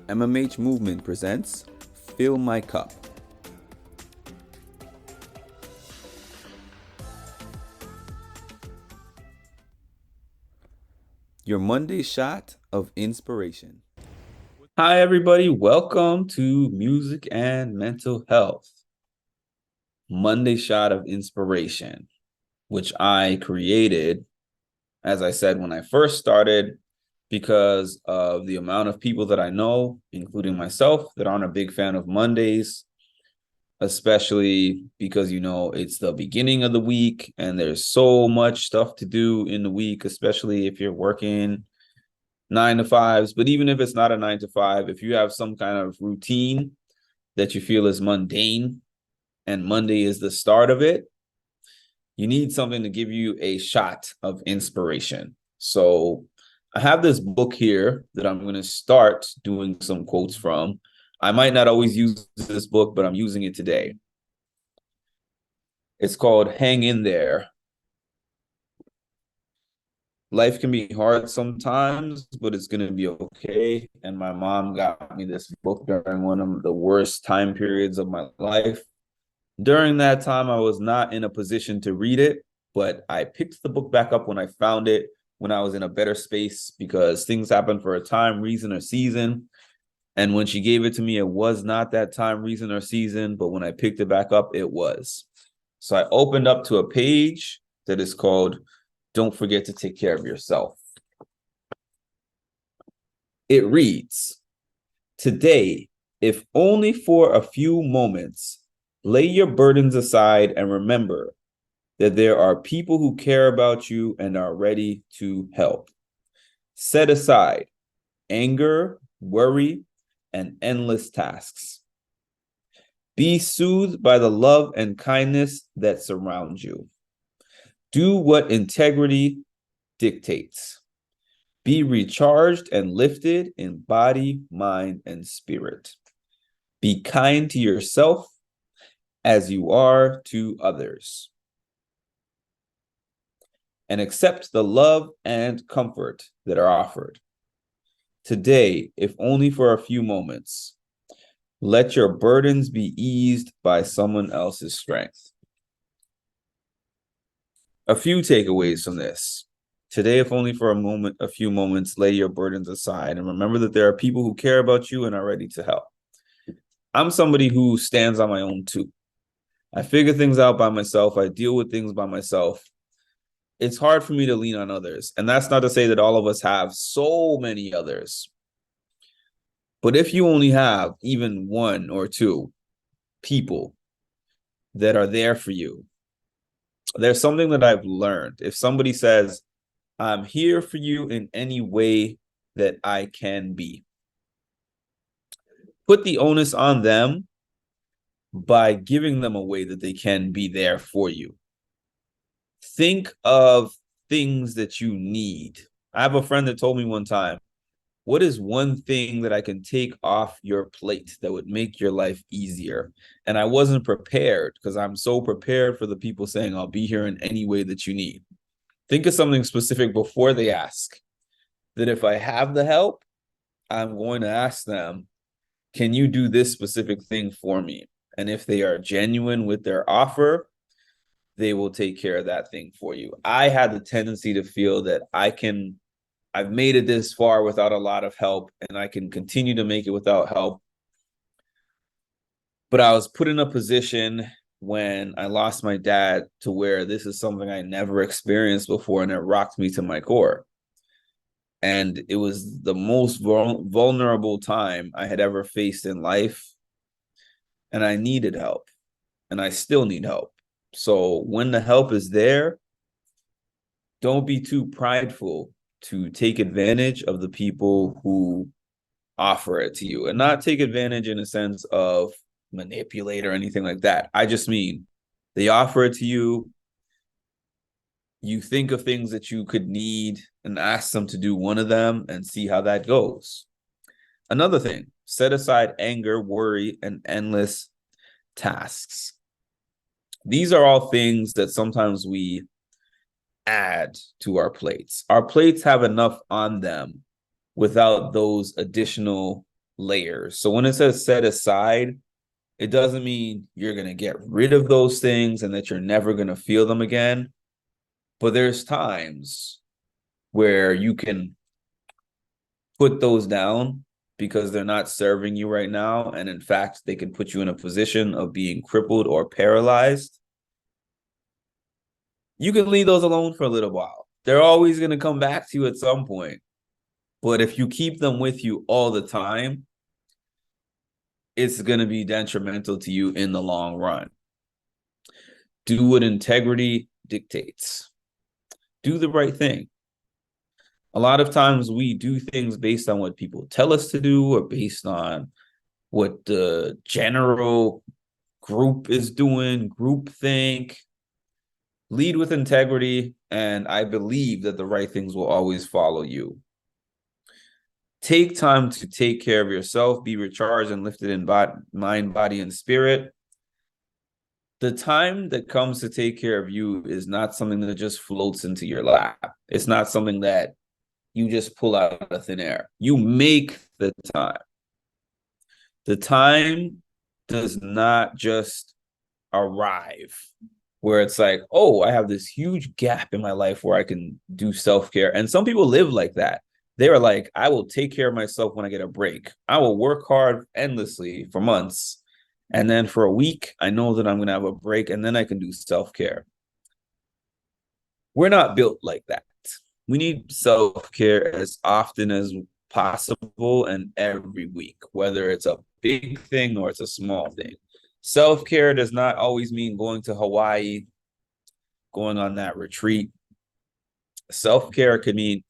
MMH Movement presents Fill My Cup. Your Monday shot of inspiration. Hi, everybody. Welcome to Music and Mental Health. Monday shot of inspiration, which I created, as I said, when I first started, because of the amount of people that I know, including myself, that aren't a big fan of Mondays, especially because, it's the beginning of the week and there's so much stuff to do in the week, especially if you're working 9 to 5s. But even if it's not a 9 to 5, if you have some kind of routine that you feel is mundane and Monday is the start of it, you need something to give you a shot of inspiration. So I have this book here that I'm going to start doing some quotes from. I might not always use this book, but I'm using it today. It's called Hang in There. Life can be hard sometimes, but it's going to be okay. And my mom got me this book during one of the worst time periods of my life. During that time, I was not in a position to read it, but I picked the book back up when I found it, when I was in a better space, because things happen for a time, reason, or season. And when she gave it to me, it was not that time, reason, or season, but when I picked it back up, it was. So I opened up to a page that is called Don't Forget to Take Care of Yourself. It reads, "Today, if only for a few moments, lay your burdens aside and remember that there are people who care about you and are ready to help. Set aside anger, worry, and endless tasks. Be soothed by the love and kindness that surround you. Do what integrity dictates. Be recharged and lifted in body, mind, and spirit. Be kind to yourself as you are to others. And accept the love and comfort that are offered. Today, if only for a few moments, let your burdens be eased by someone else's strength." A few takeaways from this. Today, if only for a few moments, lay your burdens aside and remember that there are people who care about you and are ready to help. I'm somebody who stands on my own too. I figure things out by myself. I deal with things by myself. It's hard for me to lean on others. And that's not to say that all of us have so many others. But if you only have even one or two people that are there for you, there's something that I've learned. If somebody says, "I'm here for you in any way that I can be," put the onus on them by giving them a way that they can be there for you. Think of things that you need. I have a friend that told me one time, "What is one thing that I can take off your plate that would make your life easier?" And I wasn't prepared, because I'm so prepared for the people saying, "I'll be here in any way that you need." Think of something specific before they ask. That if I have the help, I'm going to ask them, "Can you do this specific thing for me?" And if they are genuine with their offer, they will take care of that thing for you. I had the tendency to feel that I've made it this far without a lot of help, and I can continue to make it without help. But I was put in a position when I lost my dad to where this is something I never experienced before, and it rocked me to my core. And it was the most vulnerable time I had ever faced in life. And I needed help, and I still need help. So when the help is there, don't be too prideful to take advantage of the people who offer it to you, and not take advantage in a sense of manipulate or anything like that. I just mean they offer it to you. You think of things that you could need and ask them to do one of them and see how that goes. Another thing, set aside anger, worry, and endless tasks. These are all things that sometimes we add to our plates. Our plates have enough on them without those additional layers. So when it says set aside, it doesn't mean you're going to get rid of those things and that you're never going to feel them again. But there's times where you can put those down because they're not serving you right now. And in fact, they can put you in a position of being crippled or paralyzed. You can leave those alone for a little while. They're always going to come back to you at some point. But if you keep them with you all the time, it's going to be detrimental to you in the long run. Do what integrity dictates. Do the right thing. A lot of times we do things based on what people tell us to do or based on what the general group is doing, groupthink. Lead with integrity, and I believe that the right things will always follow you. Take time to take care of yourself, be recharged and lifted in mind, body, and spirit. The time that comes to take care of you is not something that just floats into your lap. It's not something that you just pull out of thin air. You make the time. The time does not just arrive where it's like, oh, I have this huge gap in my life where I can do self-care. And some people live like that. They're like, I will take care of myself when I get a break. I will work hard endlessly for months. And then for a week, I know that I'm going to have a break and then I can do self-care. We're not built like that. We need self-care as often as possible and every week, whether it's a big thing or it's a small thing. Self-care does not always mean going to Hawaii, going on that retreat. Self-care could mean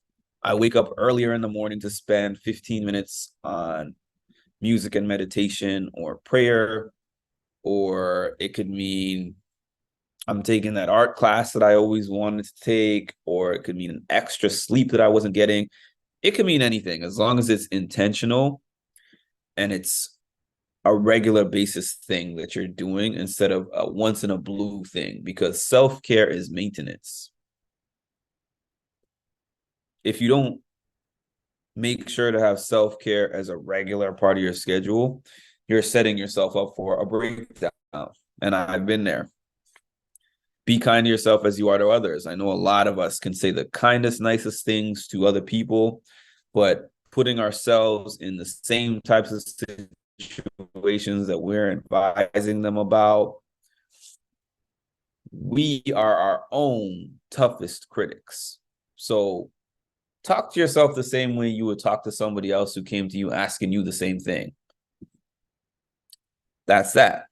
I wake up earlier in the morning to spend 15 minutes on music and meditation or prayer, or it could mean I'm taking that art class that I always wanted to take, or it could mean an extra sleep that I wasn't getting. It could mean anything as long as it's intentional and it's a regular basis thing that you're doing instead of a once in a blue thing, because self-care is maintenance. If you don't make sure to have self-care as a regular part of your schedule, you're setting yourself up for a breakdown. And I've been there. Be kind to yourself as you are to others. I know a lot of us can say the kindest, nicest things to other people, but putting ourselves in the same types of situations that we're advising them about, we are our own toughest critics. So talk to yourself the same way you would talk to somebody else who came to you asking you the same thing. That's that.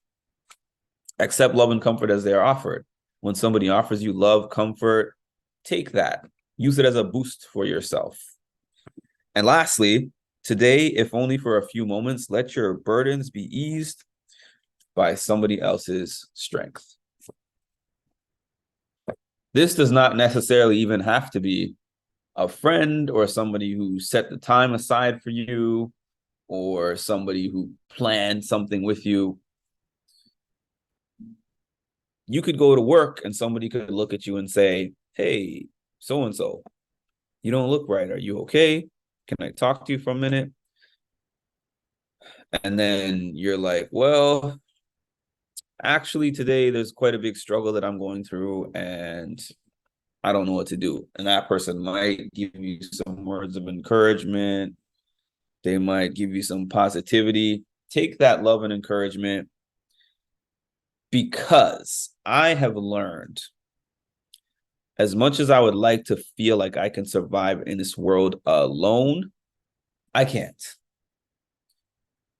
Accept love and comfort as they are offered. When somebody offers you love, comfort, take that. Use it as a boost for yourself. And lastly, today, if only for a few moments, let your burdens be eased by somebody else's strength. This does not necessarily even have to be a friend or somebody who set the time aside for you or somebody who planned something with you. You could go to work and somebody could look at you and say, hey, so-and-so, you don't look right. Are you okay? Can I talk to you for a minute? And then you're like, well, actually today there's quite a big struggle that I'm going through and I don't know what to do. And that person might give you some words of encouragement. They might give you some positivity. Take that love and encouragement, because I have learned, as much as I would like to feel like I can survive in this world alone, I can't.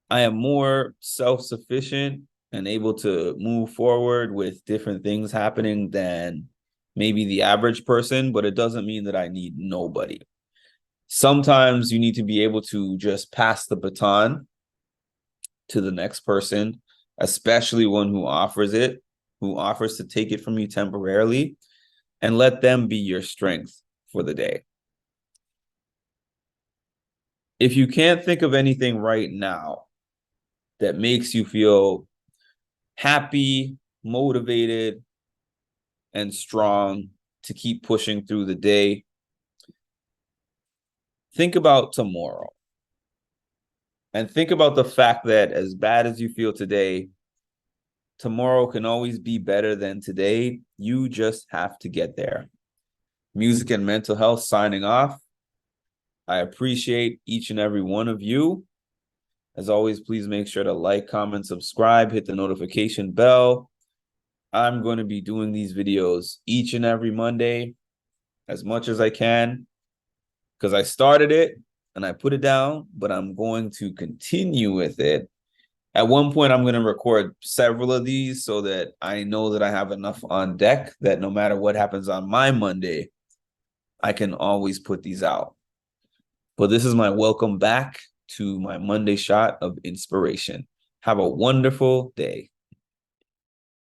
I am more self-sufficient and able to move forward with different things happening than maybe the average person, but it doesn't mean that I need nobody. Sometimes you need to be able to just pass the baton to the next person, especially one who offers it, who offers to take it from you temporarily, and let them be your strength for the day. If you can't think of anything right now that makes you feel happy, motivated, and strong to keep pushing through the day, think about tomorrow. And think about the fact that as bad as you feel today, tomorrow can always be better than today. You just have to get there. Music and Mental Health signing off. I appreciate each and every one of you. As always, please make sure to like, comment, subscribe, hit the notification bell. I'm going to be doing these videos each and every Monday as much as I can because I started it and I put it down, but I'm going to continue with it. At one point, I'm going to record several of these so that I know that I have enough on deck that no matter what happens on my Monday, I can always put these out. But this is my welcome back to my Monday shot of inspiration. Have a wonderful day.